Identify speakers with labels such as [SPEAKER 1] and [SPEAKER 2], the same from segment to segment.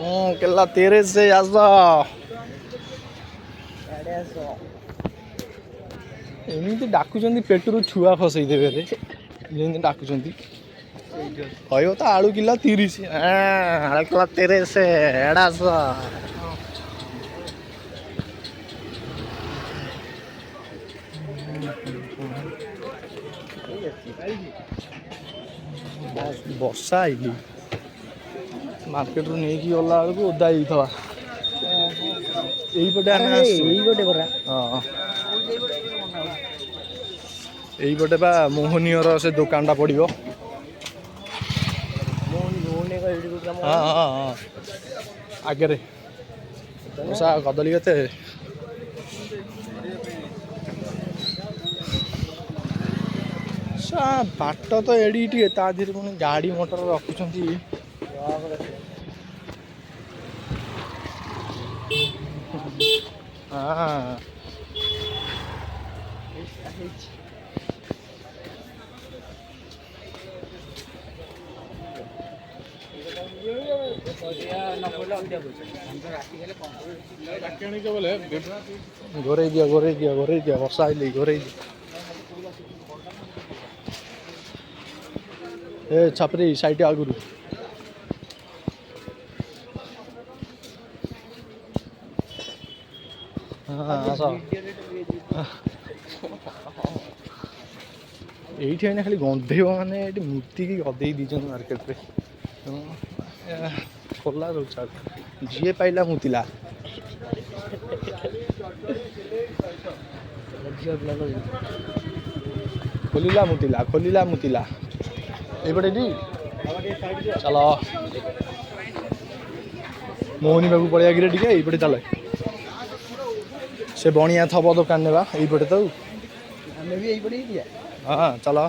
[SPEAKER 1] केला तेरे से आसा एमती डाकुचंदी पेटरू छुआ फसई देवे रे जेमती डाकुचंदी कहयो तो आलू किलो 30 आलू किलो तेरे से एड़ा सा ବର୍ଷା ଆଇଲି ମାର୍କେଟରୁ ନେଇକି ଗଲା ବେଳକୁ ଓଦା ହେଇଥିବ ଏଇପଟେ ଆମେ ଆସିଛୁ ଏଇପଟେ ପରା ହଁ ଏଇପଟେ ବା ମୋହନୀୟର ସେ ଦୋକାନଟା ପଡ଼ିବ ହଁ ହଁ ହଁ ଆଗରେ ବର୍ଷା କଦଳୀ କେତେ ବାଟ ତ ଏଡି ଟିକେ ତା ଦେହରେ ପୁଣି ଗାଡ଼ି ମଟର ରଖୁଛନ୍ତି ହଁ ଘୋରେଇ ଦିଅ ବର୍ଷା ଆଇଲି ଘୋରେଇ ଦିଅ ए छपरी साइड आगुरु এইଠି ଏଇନା ଖାଲି ଗନ୍ଧେଇବ ମାନେ ଏଠି ମୂର୍ତ୍ତିକି ଗଦେଇ ଦେଇଛନ୍ତି ମାର୍କେଟରେ ଖୋଲା ରହୁଛି ଯିଏ ପାଇଲା ମୁତିଲା ଖୋଲିଲା ମୁତିଲା ଏଇପଟେ ଏଠି ଚାଲ ମୋହନୀ ପାଖକୁ ପଳେଇବା କିରେ ଟିକେ ଏଇପଟେ ଚାଲ ସେ ବଣିଆ ଥବ ଦୋକାନ ନେବା ଏଇପଟେ ତ ଆମେ ବି ଏଇପଟେ ହଁ ଚାଲ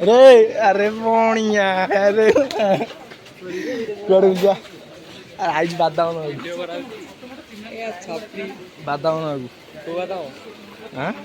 [SPEAKER 1] ରେ ଆରେ ବଣିଆ ଆରେ କୁଆଡ଼େ ଯା ଆଇଛି ବାଦାମ ବାଦାମ